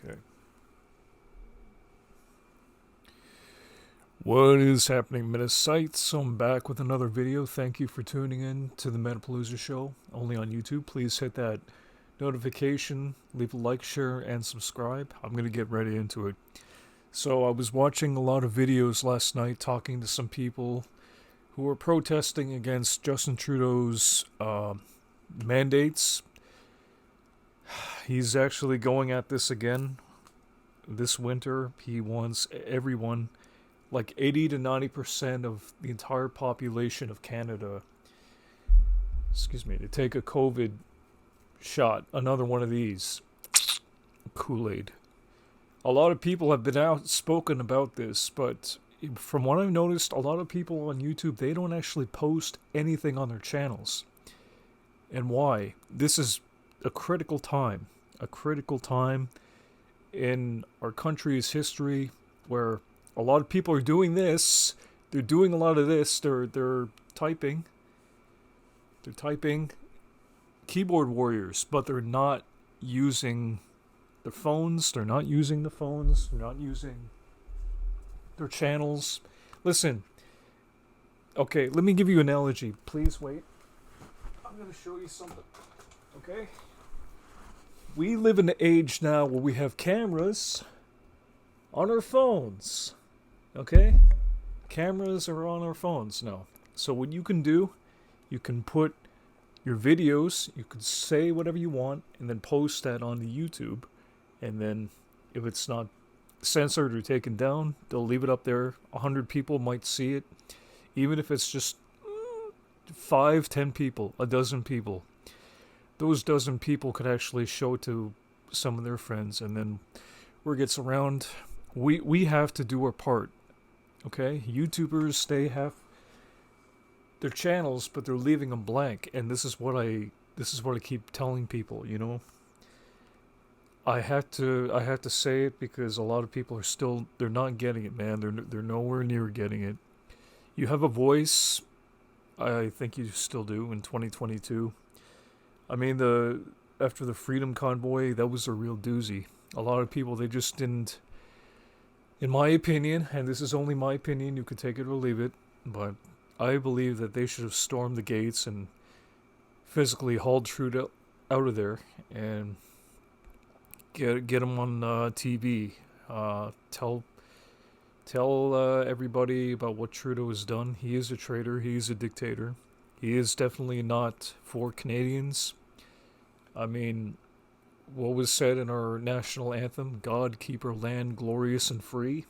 Okay. What is happening, Metasites? I'm back with another video. Thank you for tuning in to the Metapalooza Show, only on YouTube. Please hit that notification, leave a like, share, and subscribe. I'm going to get right into it. So I was watching a lot of videos last night talking to some people who were protesting against Justin Trudeau's mandates. He's actually going at this again this winter. He wants everyone, like 80 to 90% of the entire population of Canada, to take a COVID shot, another one of these. Kool-Aid. A lot of people have been outspoken about this, but from what I've noticed, a lot of people on YouTube, they don't actually post anything on their channels. And why? This is a critical time in our country's history where a lot of people are doing this. They're doing a lot of this. They're typing. They're typing. Keyboard warriors, but they're not using their phones. They're not using the phones. They're not using their channels. Listen. Okay, let me give you an analogy. Please wait. I'm going to show you something. Okay? We live in an age now where we have cameras on our phones. Okay? Cameras are on our phones now. So what you can do, you can put your videos, you can say whatever you want, and then post that on the YouTube. And then if it's not censored or taken down, they'll leave it up there. 100 people might see it. Even if it's just 5, 10 people, a dozen people. Those dozen people could actually show it to some of their friends, and then word gets around. We have to do our part. Okay? YouTubers, they have their channels, but they're leaving them blank, and this is what I keep telling people, you know. I have to say it because a lot of people are still, they're not getting it, man. They're nowhere near getting it. You have a voice. I think you still do in 2022. I mean, after the Freedom Convoy, that was a real doozy. A lot of people, they just didn't, in my opinion, and this is only my opinion, you could take it or leave it, but I believe that they should have stormed the gates and physically hauled Trudeau out of there and get him on TV. Tell everybody about what Trudeau has done. He is a traitor. He is a dictator. He is definitely not for Canadians. I mean, what was said in our national anthem, God keep our land glorious and free?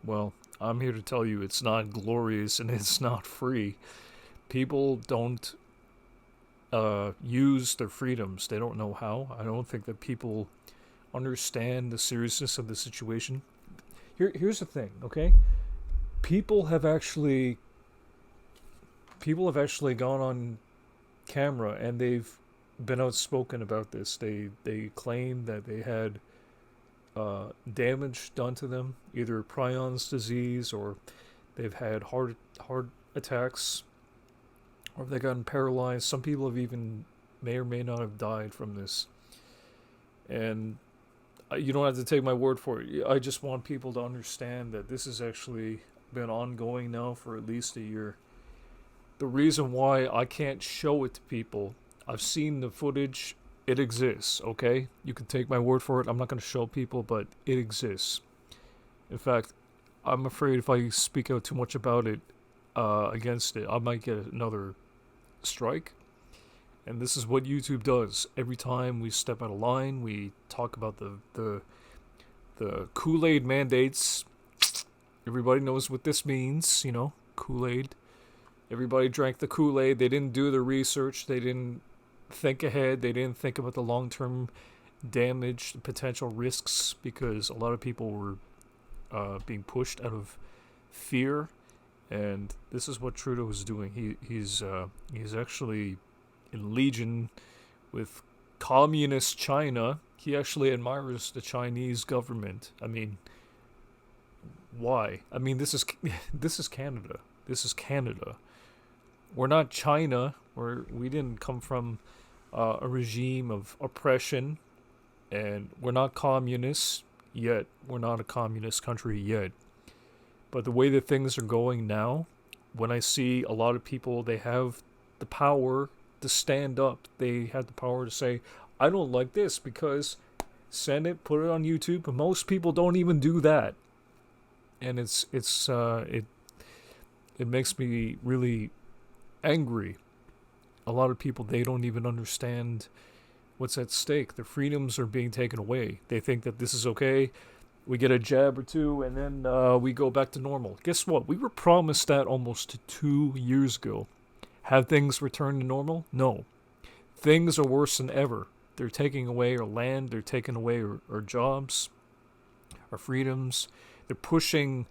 Well, I'm here to tell you it's not glorious and it's not free. People don't use their freedoms. They don't know how. I don't think that people understand the seriousness of the situation. Here's the thing, okay? People have actually gone on camera and they've been outspoken about this. They claim that they had damage done to them, either prions disease, or they've had heart attacks, or they've gotten paralyzed. Some people have even may or may not have died from this. And you don't have to take my word for it. I just want people to understand that this has actually been ongoing now for at least a year. The reason why I can't show it to people, I've seen the footage. It exists, okay? You can take my word for it. I'm not going to show people, but it exists. In fact, I'm afraid if I speak out too much about it, against it, I might get another strike. And this is what YouTube does. Every time we step out of line, we talk about the Kool-Aid mandates. Everybody knows what this means, you know, Kool-Aid. Everybody drank the Kool-Aid. They didn't do the research. They didn't think ahead. They didn't think about the long-term damage, the potential risks, because a lot of people were being pushed out of fear. And this is what Trudeau is doing. He's actually in legion with communist China. He actually admires the Chinese government. I mean, why? I mean, this is Canada. This is Canada. We're not China. We didn't come from a regime of oppression. And we're not communists yet. We're not a communist country yet. But the way that things are going now, when I see a lot of people, they have the power to stand up. They have the power to say, I don't like this, because send it, put it on YouTube. But most people don't even do that. And it makes me really angry. A lot of people, they don't even understand what's at stake. Their freedoms are being taken away. They think that this is okay. We get a jab or two, and then we go back to normal. Guess what? We were promised that almost 2 years ago. Have things returned to normal? No. Things are worse than ever. They're taking away our land. They're taking away our jobs, our freedoms. They're pushing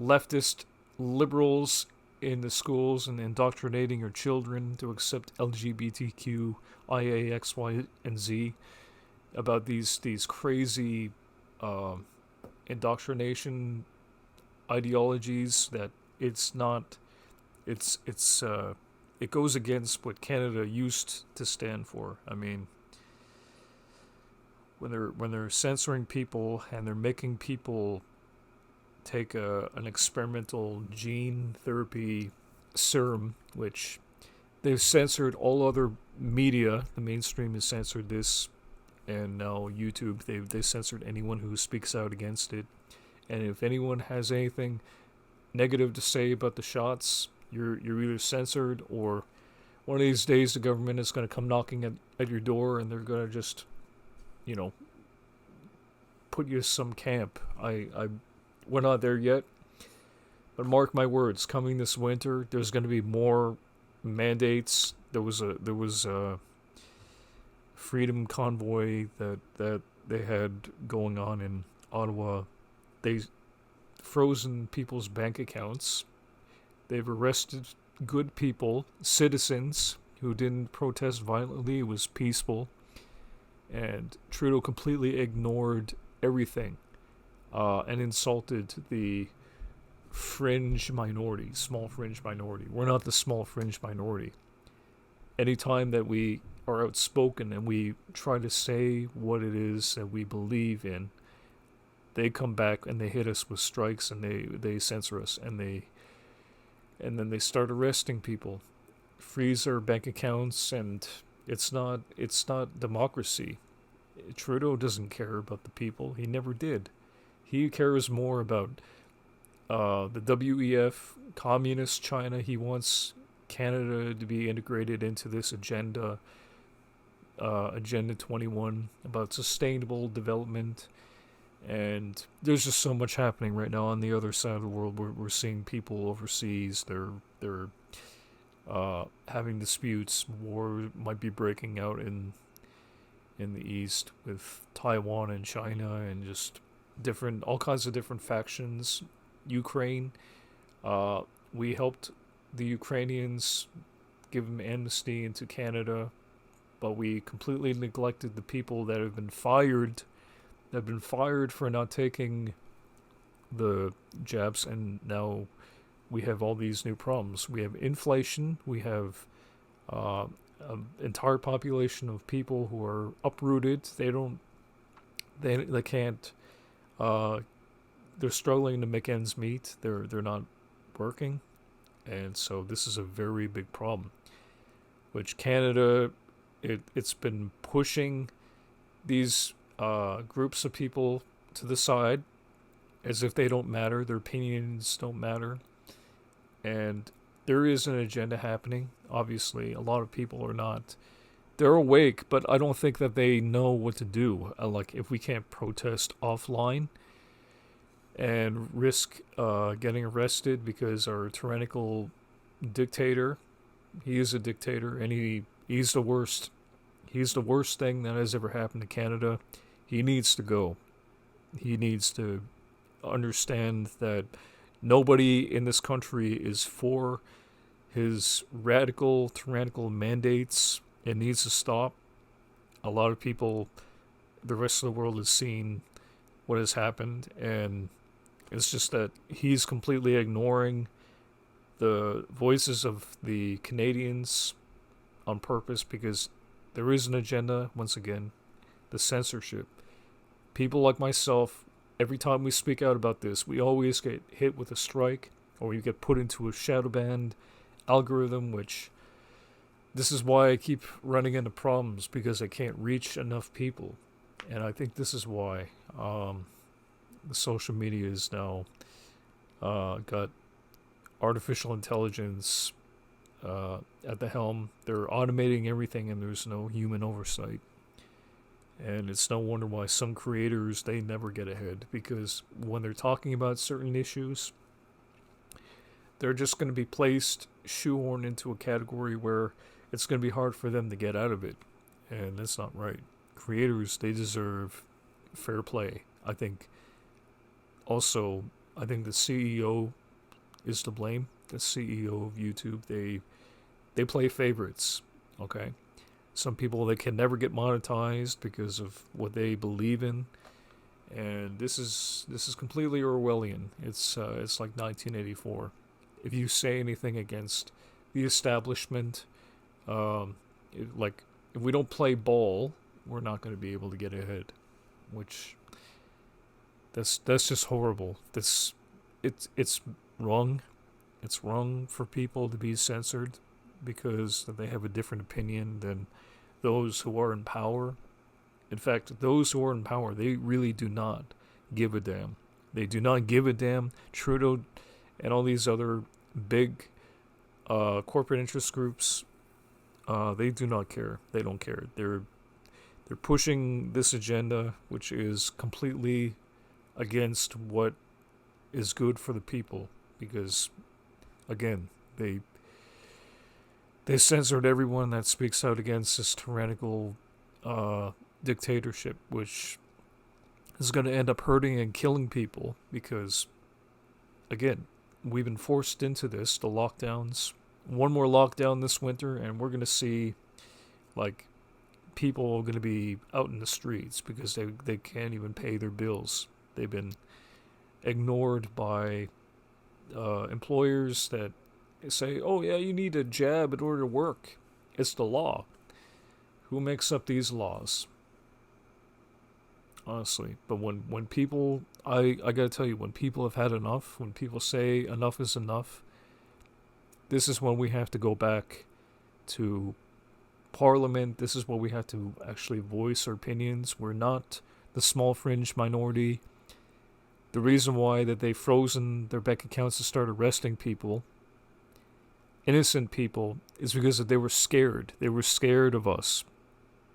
leftist liberals in the schools and indoctrinating your children to accept LGBTQ, IA, X, Y, and Z, about these crazy indoctrination ideologies that it's not it goes against what Canada used to stand for. I mean, when they're censoring people and they're making people take an experimental gene therapy serum, which they've censored all other media. The mainstream has censored this, and now YouTube, they censored anyone who speaks out against it. And if anyone has anything negative to say about the shots, you're either censored, or one of these days the government is going to come knocking at your door, and they're going to just, put you in some camp. We're not there yet, but mark my words, coming this winter, there's going to be more mandates. There was a freedom convoy that they had going on in Ottawa. They frozen people's bank accounts. They've arrested good people, citizens who didn't protest violently. It was peaceful, and Trudeau completely ignored everything. And insulted the fringe minority, small fringe minority. We're not the small fringe minority. Anytime that we are outspoken and we try to say what it is that we believe in, they come back and they hit us with strikes, and they censor us, and then they start arresting people, freeze their bank accounts, and it's not democracy. Trudeau doesn't care about the people. He never did. He cares more about the WEF, communist China. He wants Canada to be integrated into this agenda, Agenda 21, about sustainable development. And there's just so much happening right now on the other side of the world. We're seeing people overseas. They're having disputes. War might be breaking out in the east with Taiwan and China, and just all kinds of different factions. Ukraine, we helped the Ukrainians, give them amnesty into Canada, but we completely neglected the people that have been fired for not taking the jabs, and now we have all these new problems. We have inflation. We have an entire population of people who are uprooted. They can't. They're struggling to make ends meet. They're not working, and so this is a very big problem. Which Canada, it's been pushing these groups of people to the side, as if they don't matter. Their opinions don't matter, and there is an agenda happening. Obviously, a lot of people are not. They're awake, but I don't think that they know what to do. Like, if we can't protest offline and risk getting arrested because our tyrannical dictator, he is a dictator, and he's the worst. He's the worst thing that has ever happened to Canada. He needs to go. He needs to understand that nobody in this country is for his radical, tyrannical mandates. It needs to stop. A lot of people, the rest of the world has seen what has happened, and it's just that he's completely ignoring the voices of the Canadians on purpose, because there is an agenda, once again, the censorship. people like myself, every time we speak out about this, we always get hit with a strike, or you get put into a shadow banned algorithm, which this is why I keep running into problems, because I can't reach enough people. And I think this is why the social media is now got artificial intelligence at the helm. They're automating everything, and there's no human oversight. And it's no wonder why some creators, they never get ahead, because when they're talking about certain issues, they're just going to be placed, shoehorned into a category where it's going to be hard for them to get out of it. And that's not right. Creators, they deserve fair play. I think also, I think the CEO is to blame. The CEO of YouTube, they play favorites, okay? Some people, they can never get monetized because of what they believe in, and this is completely Orwellian. It's like 1984. If you say anything against the establishment, like if we don't play ball, we're not going to be able to get ahead. Which that's just horrible. It's wrong. It's wrong for people to be censored because they have a different opinion than those who are in power. In fact, those who are in power, they really do not give a damn. They do not give a damn. Trudeau and all these other big corporate interest groups, they do not care. They don't care. They're pushing this agenda, which is completely against what is good for the people, because again, they censored everyone that speaks out against this tyrannical dictatorship, which is going to end up hurting and killing people, because again, we've been forced into this, the lockdowns. One more lockdown this winter, and we're going to see like people are going to be out in the streets because they can't even pay their bills. They've been ignored by employers that say, oh yeah, you need a jab in order to work. It's the law. Who makes up these laws? Honestly. But when people, I gotta tell you, when people have had enough, when people say enough is enough, this is when we have to go back to Parliament. This is where we have to actually voice our opinions. We're not the small fringe minority. The reason why that they've frozen their bank accounts to start arresting people, innocent people, is because they were scared. They were scared of us.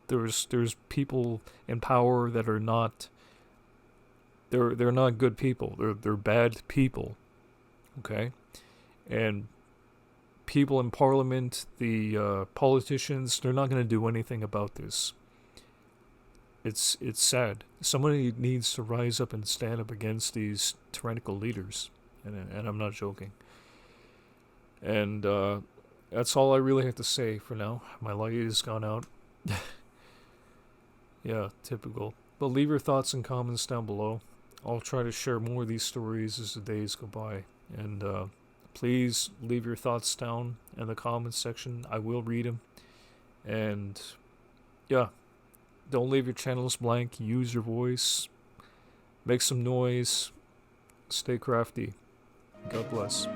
There's people in power that are not. They're not good people. They're bad people. Okay, and people in Parliament, the politicians, they're not going to do anything about this. It's sad. Somebody needs to rise up and stand up against these tyrannical leaders, and I'm not joking. And that's all I really have to say for now. My light has gone out. Yeah, typical. But leave your thoughts and comments down below. I'll try to share more of these stories as the days go by. And please leave your thoughts down in the comments section. I will read them. And yeah, don't leave your channels blank. Use your voice. Make some noise. Stay crafty. God bless.